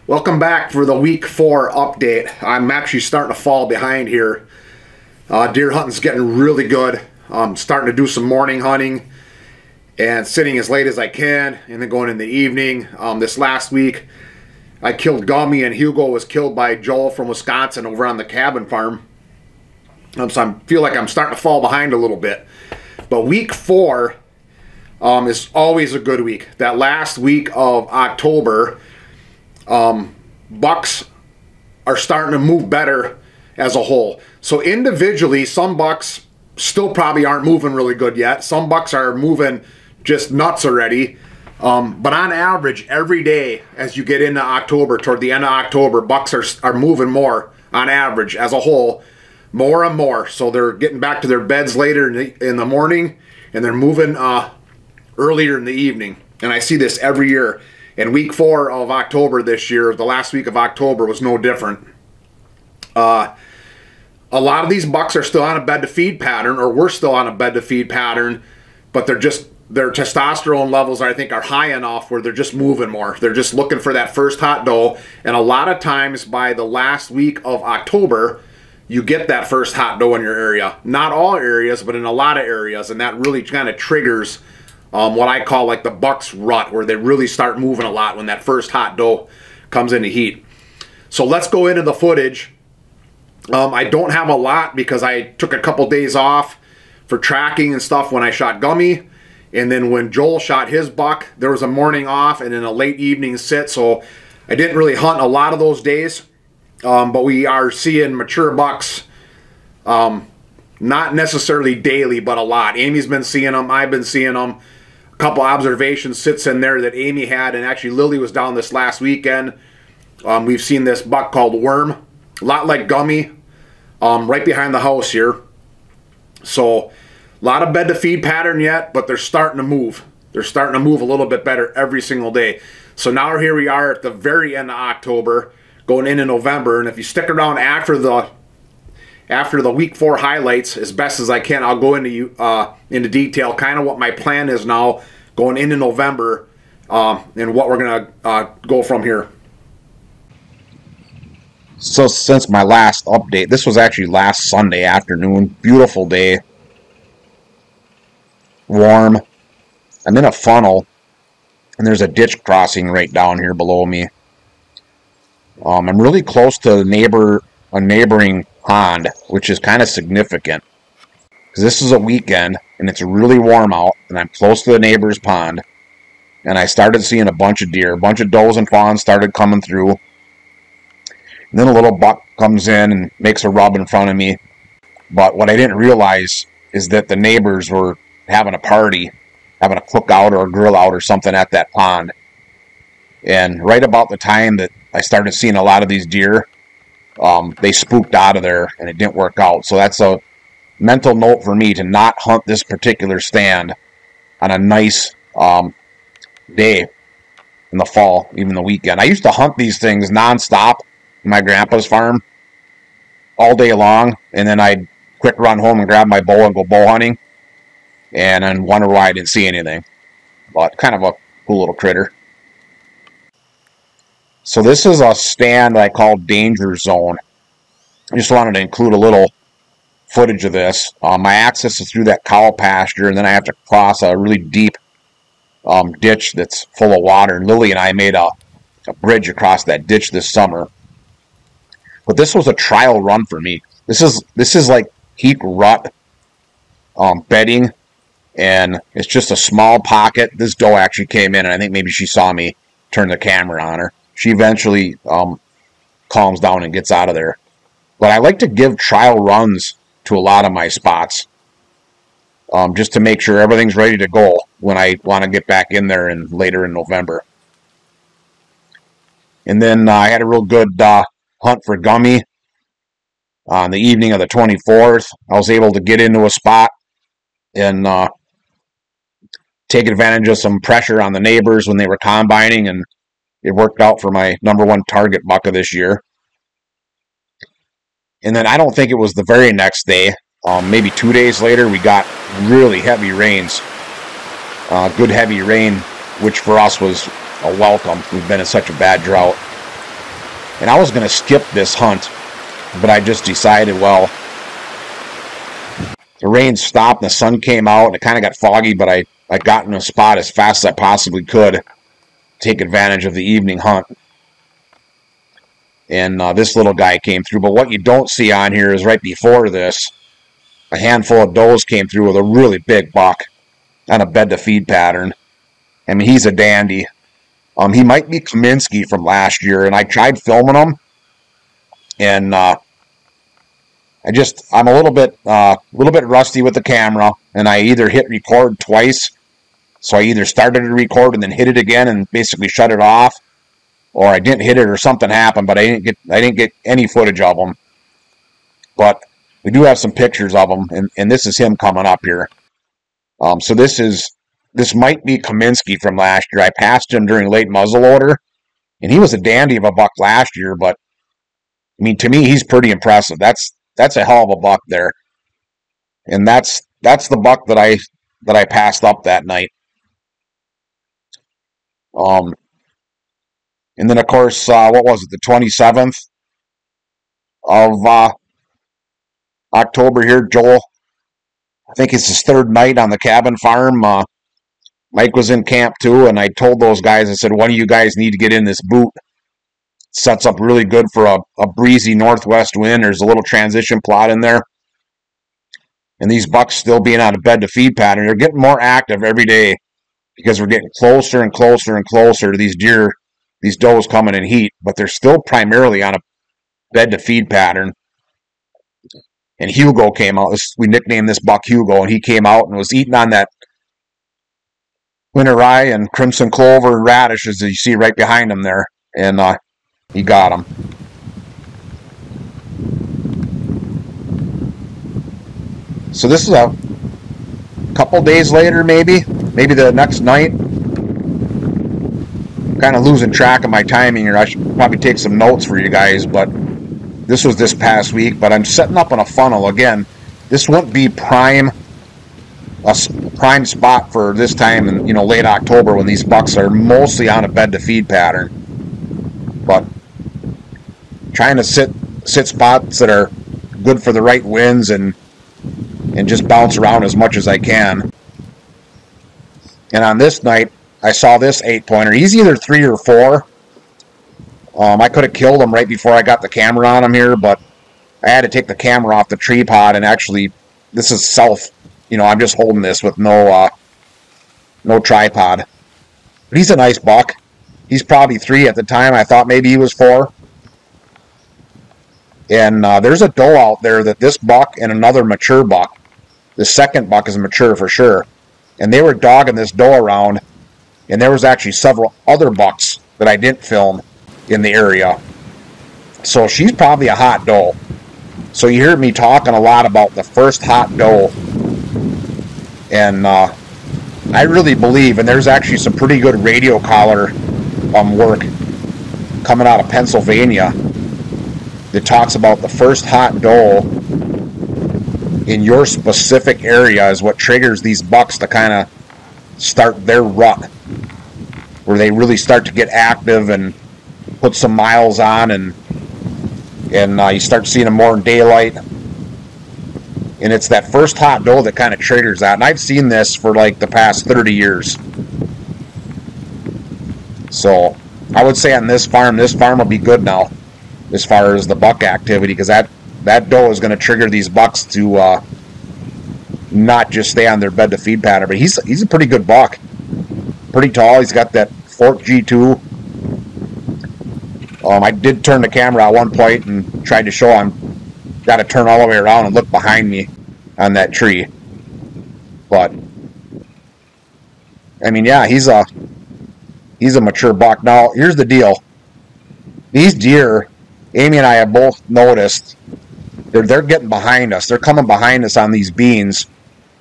Welcome back for the week 4 update. I'm actually starting to fall behind here. Deer hunting's getting really good. I'm starting to do some morning hunting and sitting as late as I can and then going in the evening. This last week I killed Gummy and Hugo was killed by Joel from Wisconsin over on the cabin farm. So I feel like I'm starting to fall behind a little bit. But week 4 is always a good week. That last week of October, bucks are starting to move better as a whole. So individually, some bucks still probably aren't moving really good yet. Some bucks are moving just nuts already. But on average, every day as you get into October, toward the end of October, bucks are moving more on average as a whole, more and more. So they're getting back to their beds later in the morning, and they're moving earlier in the evening. And I see this every year. And week 4 of October this year, the last week of October, was no different. A lot of these bucks are still on a bed to feed pattern, or we're still on a bed to feed pattern, but their testosterone levels, I think, are high enough where they're just moving more. They're just looking for that first hot doe. And a lot of times by the last week of October, you get that first hot doe in your area. Not all areas, but in a lot of areas. And that really kind of triggers what I call like the buck's rut, where they really start moving a lot when that first hot doe comes into heat. So let's go into the footage. I don't have a lot because I took a couple days off for tracking and stuff when I shot Gummy. And then when Joel shot his buck, there was a morning off and then a late evening sit. So I didn't really hunt a lot of those days. But we are seeing mature bucks, not necessarily daily, but a lot. Amy's been seeing them. I've been seeing them. A couple observations sits in there that Amy had, and actually Lily was down this last weekend. We've seen this buck called Worm, a lot like Gummy, right behind the house here. So a lot of bed to feed pattern yet, but they're starting to move. They're starting to move a little bit better every single day. So now here we are at the very end of October, going into November, and if you stick around after the week 4 highlights as best as I can, I'll go into detail kind of what my plan is now going into November, and what we're gonna go from here. So since my last update, this was actually last Sunday afternoon, beautiful day, warm. I'm in a funnel, and there's a ditch crossing right down here below me. I'm really close to a neighboring pond, which is kind of significant because this is a weekend and it's really warm out, and I'm close to the neighbor's pond, and I started seeing a bunch of deer. A bunch of does and fawns started coming through, and then a little buck comes in and makes a rub in front of me. But what I didn't realize is that the neighbors were having a party, having a cookout or a grill out or something at that pond. And right about the time that I started seeing a lot of these deer, they spooked out of there and it didn't work out. So that's a mental note for me to not hunt this particular stand on a nice day in the fall, even the weekend. I used to hunt these things nonstop in my grandpa's farm all day long, and then I'd quick run home and grab my bow and go bow hunting, and then wonder why I didn't see anything. But kind of a cool little critter. So this is a stand I call Danger Zone. I just wanted to include a little footage of this. My access is through that cow pasture, and then I have to cross a really deep ditch that's full of water. And Lily and I made a bridge across that ditch this summer. But this was a trial run for me. This is like peak rut bedding, and it's just a small pocket. This doe actually came in, and I think maybe she saw me turn the camera on her. She eventually calms down and gets out of there. But I like to give trial runs to a lot of my spots, just to make sure everything's ready to go when I want to get back in there later in November. And then I had a real good hunt for Gummy on the evening of the 24th. I was able to get into a spot and take advantage of some pressure on the neighbors when they were combining, and it worked out for my #1 target buck of this year. And then I don't think it was the very next day, maybe 2 days later, we got really heavy rains. Good heavy rain, which for us was a welcome. We've been in such a bad drought. And I was going to skip this hunt, but I just decided, well, the rain stopped and the sun came out and it kind of got foggy, but I got in a spot as fast as I possibly could, take advantage of the evening hunt. And this little guy came through. But what you don't see on here is right before this, a handful of does came through with a really big buck on a bed to feed pattern. I mean, he's a dandy. He might be Kaminsky from last year, and I tried filming him, and I'm a little bit rusty with the camera, and I either hit record twice, so I either started to record and then hit it again and basically shut it off, or I didn't hit it or something happened, but I didn't get any footage of him. But we do have some pictures of him, and this is him coming up here. So this might be Kaminsky from last year. I passed him during late muzzleloader, and he was a dandy of a buck last year, but I mean, to me, he's pretty impressive. That's a hell of a buck there. And that's the buck that I passed up that night. And then of course, what was it, the 27th of October here, Joel, I think it's his third night on the cabin farm. Mike was in camp too, and I told those guys, I said, one of you guys need to get in this boot. Sets up really good for a breezy northwest wind. There's a little transition plot in there. And these bucks still being on a bed to feed pattern, they're getting more active every day because we're getting closer and closer and closer to these deer, these does coming in heat, but they're still primarily on a bed to feed pattern. And Hugo came out. We nicknamed this buck Hugo, and he came out and was eating on that winter rye and crimson clover and radishes that you see right behind him there. And he got him. So this is a couple days later, maybe the next night. I'm kind of losing track of my timing here. I should probably take some notes for you guys, but this was this past week. But I'm setting up on a funnel again. This wouldn't be prime spot for this time in late October when these bucks are mostly on a bed to feed pattern. But trying to sit spots that are good for the right winds and just bounce around as much as I can. And on this night, I saw this 8-pointer. He's either 3 or 4. I could have killed him right before I got the camera on him here, but I had to take the camera off the tripod, and actually, this is self. I'm just holding this with no tripod. But he's a nice buck. He's probably 3 at the time. I thought maybe he was 4. And there's a doe out there that this buck and another mature buck. The second buck is mature for sure. And they were dogging this doe around. And there was actually several other bucks that I didn't film in the area. So she's probably a hot doe. So you hear me talking a lot about the first hot doe. And I really believe, and there's actually some pretty good radio collar work coming out of Pennsylvania that talks about the first hot doe in your specific area is what triggers these bucks to kind of start their rut, where they really start to get active and put some miles on, and you start seeing them more in daylight. And it's that first hot doe that kind of triggers that. And I've seen this for like the past 30 years. So I would say on this farm will be good now as far as the buck activity, because that doe is going to trigger these bucks to not just stay on their bed to feed pattern. But he's a pretty good buck. Pretty tall. He's got that fork G2. I did turn the camera at one point and tried to show him. Got to turn all the way around and look behind me on that tree. But I mean, yeah, he's a mature buck. Now, here's the deal. These deer, Amy and I have both noticed, they're getting behind us. They're coming behind us on these beans.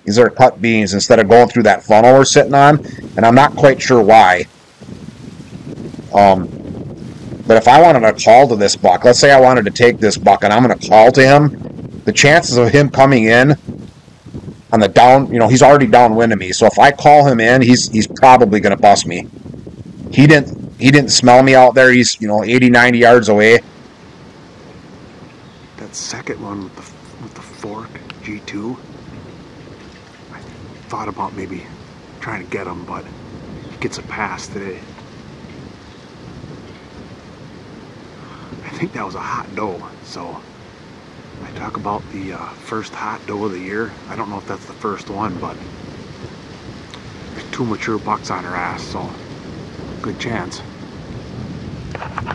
These are cut beans instead of going through that funnel we're sitting on, and I'm not quite sure why. But if I wanted to call to this buck, let's say I wanted to take this buck and I'm going to call to him, the chances of him coming in on the down, he's already downwind of me. So if I call him in, he's probably going to bust me. He he didn't smell me out there. He's, you know, 80, 90 yards away. That second one with the fork, G2, I thought about maybe trying to get him, but he gets a pass today. I think that was a hot doe, so I talk about the first hot doe of the year. I don't know if that's the first one, but there's 2 mature bucks on her ass, so good chance.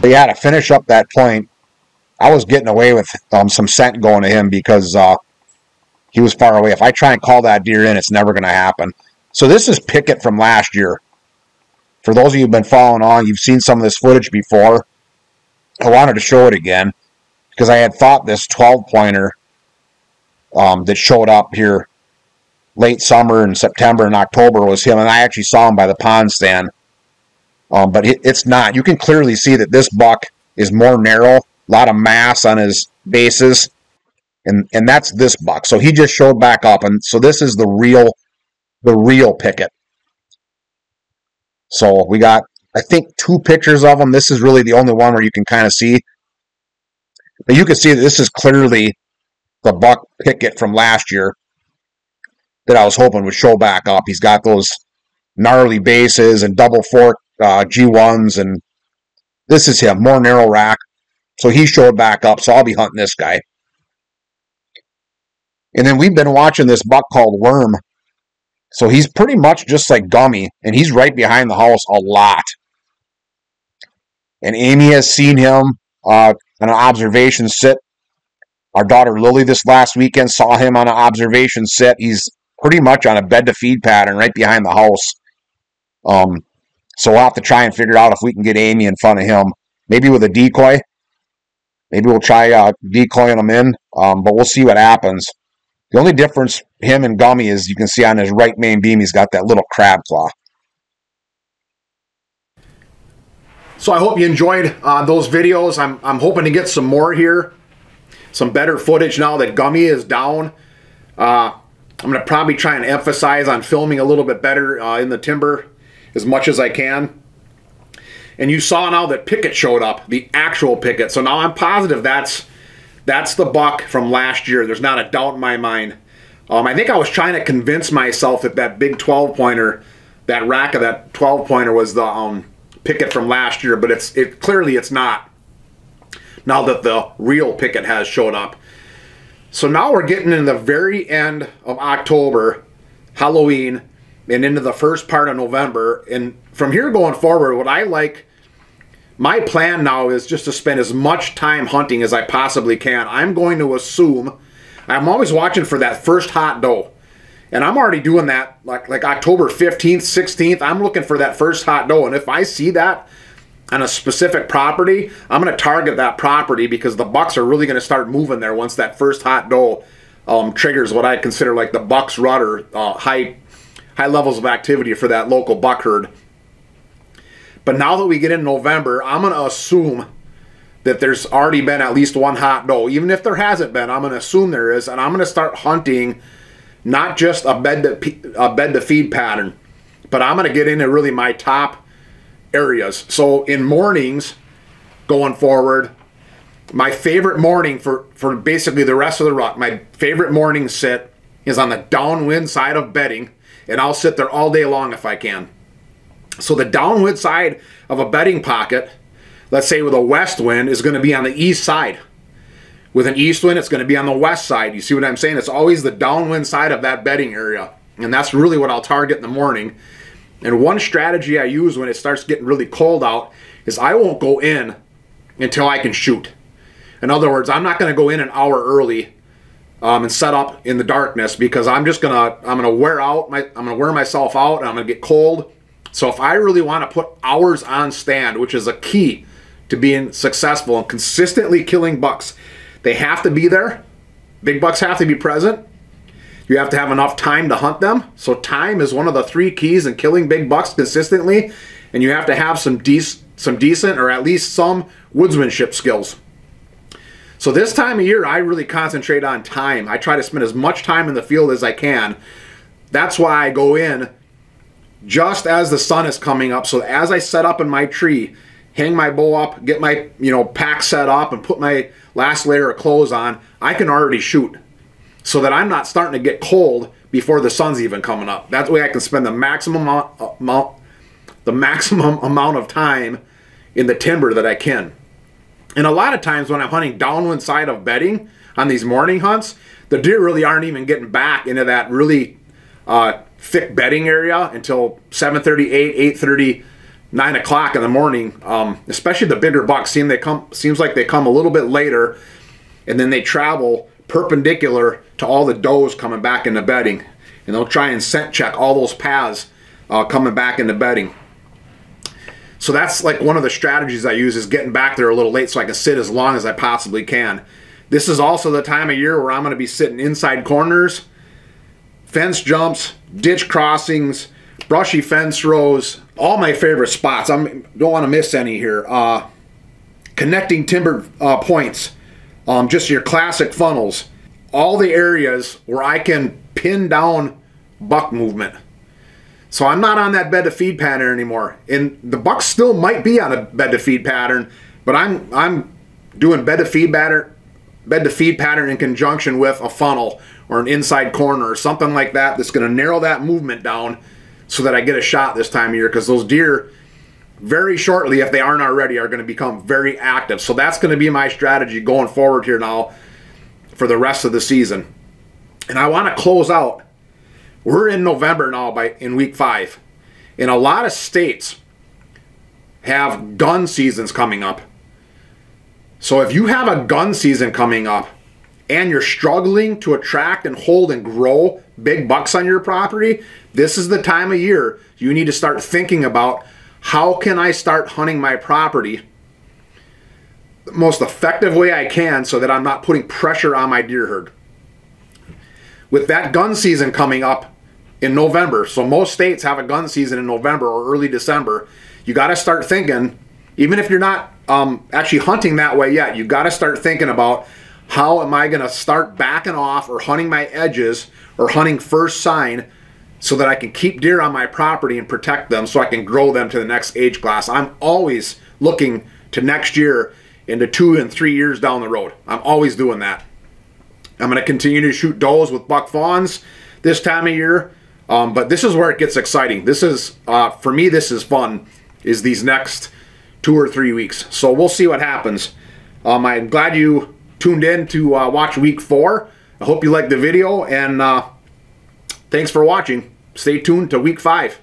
But yeah, to finish up that point, I was getting away with some scent going to him because he was far away. If I try and call that deer in, it's never going to happen. So this is Picket from last year. For those of you who've been following on, you've seen some of this footage before. I wanted to show it again because I had thought this 12-pointer that showed up here late summer in September and October was him, and I actually saw him by the pond stand. But it's not. You can clearly see that this buck is more narrow, a lot of mass on his bases, and that's this buck. So he just showed back up, and so this is the real Picket. So we got, I think, 2 pictures of him. This is really the only one where you can kind of see. But you can see that this is clearly the buck Picket from last year that I was hoping would show back up. He's got those gnarly bases and double fork G1s, and this is him, more narrow rack. So he showed back up, so I'll be hunting this guy. And then we've been watching this buck called Worm. So he's pretty much just like Gummy, and he's right behind the house a lot. And Amy has seen him on an observation sit. Our daughter Lily this last weekend saw him on an observation sit. He's pretty much on a bed to feed pattern right behind the house. So we'll have to try and figure out if we can get Amy in front of him. Maybe with a decoy. Maybe we'll try decoying him in, but we'll see what happens. The only difference, him and Gummy, is you can see on his right main beam, he's got that little crab claw. So I hope you enjoyed those videos. I'm hoping to get some more here. Some better footage now that Gummy is down. I'm going to probably try and emphasize on filming a little bit better in the timber as much as I can. And you saw now that Picket showed up, the actual Picket. So now I'm positive that's the buck from last year. There's not a doubt in my mind. I think I was trying to convince myself that big 12-pointer, that rack of that 12-pointer was the Picket from last year, but clearly it's not. Now that the real Picket has showed up. So now we're getting in the very end of October, Halloween, and into the first part of November. And from here going forward, what I like, my plan now is just to spend as much time hunting as I possibly can. I'm going to assume, I'm always watching for that first hot doe. And I'm already doing that like October 15th, 16th. I'm looking for that first hot doe. And if I see that on a specific property, I'm going to target that property because the bucks are really going to start moving there once that first hot doe triggers what I consider like the buck's rut or high levels of activity for that local buck herd. But now that we get in November, I'm going to assume that there's already been at least one hot doe. Even if there hasn't been, I'm going to assume there is, and I'm going to start hunting not just a bed to feed pattern, but I'm going to get into really my top areas. So in mornings going forward, my favorite morning for basically the rest of the rut, my favorite morning sit is on the downwind side of bedding, and I'll sit there all day long if I can. So the downwind side of a bedding pocket, let's say with a west wind, is going to be on the east side. With an east wind, it's going to be on the west side. You see what I'm saying? It's always the downwind side of that bedding area. And that's really what I'll target in the morning. And one strategy I use when it starts getting really cold out is I won't go in until I can shoot. In other words, I'm not going to go in an hour early and set up in the darkness because I'm gonna wear myself out and I'm gonna get cold. So if I really want to put hours on stand, which is a key to being successful and consistently killing bucks, they have to be there. Big bucks have to be present. You have to have enough time to hunt them. So time is one of the 3 keys in killing big bucks consistently. And you have to have some decent or at least some woodsmanship skills. So this time of year, I really concentrate on time. I try to spend as much time in the field as I can. That's why I go in just as the sun is coming up. So as I set up in my tree, hang my bow up, get my pack set up, and put my last layer of clothes on, I can already shoot, so that I'm not starting to get cold before the sun's even coming up. That way I can spend the maximum amount of time in the timber that I can. And a lot of times when I'm hunting downwind side of bedding on these morning hunts, the deer really aren't even getting back into that really thick bedding area until 7:30, 8, 8:30, 9 o'clock in the morning. Especially the bigger bucks, seems like they come a little bit later, and then they travel perpendicular to all the does coming back into bedding, and they'll try and scent check all those paths coming back into bedding. So that's like one of the strategies I use, is getting back there a little late so I can sit as long as I possibly can. This is also the time of year where I'm going to be sitting inside corners, fence jumps, ditch crossings, brushy fence rows, all my favorite spots. I don't want to miss any here. Connecting timber points, just your classic funnels, all the areas where I can pin down buck movement. So I'm not on that bed to feed pattern anymore. And the bucks still might be on a bed to feed pattern, but I'm doing bed to feed pattern in conjunction with a funnel or an inside corner or something like that that's going to narrow that movement down so that I get a shot this time of year, because those deer very shortly, if they aren't already, are going to become very active. So that's going to be my strategy going forward here now for the rest of the season. And I want to close out. We're in November now, in week 5. And a lot of states have gun seasons coming up. So if you have a gun season coming up and you're struggling to attract and hold and grow big bucks on your property, this is the time of year you need to start thinking about, how can I start hunting my property the most effective way I can so that I'm not putting pressure on my deer herd. With that gun season coming up in November, so most states have a gun season in November or early December, you got to start thinking, even if you're not actually hunting that way yet, you got to start thinking about, how am I going to start backing off or hunting my edges or hunting first sign so that I can keep deer on my property and protect them so I can grow them to the next age class. I'm always looking to next year into 2 and 3 years down the road. I'm always doing that. I'm going to continue to shoot does with buck fawns this time of year, but this is where it gets exciting. This is, for me, this is fun, is these next 2 or 3 weeks. So we'll see what happens. I'm glad you tuned in to watch week 4. I hope you liked the video, and thanks for watching. Stay tuned to week 5.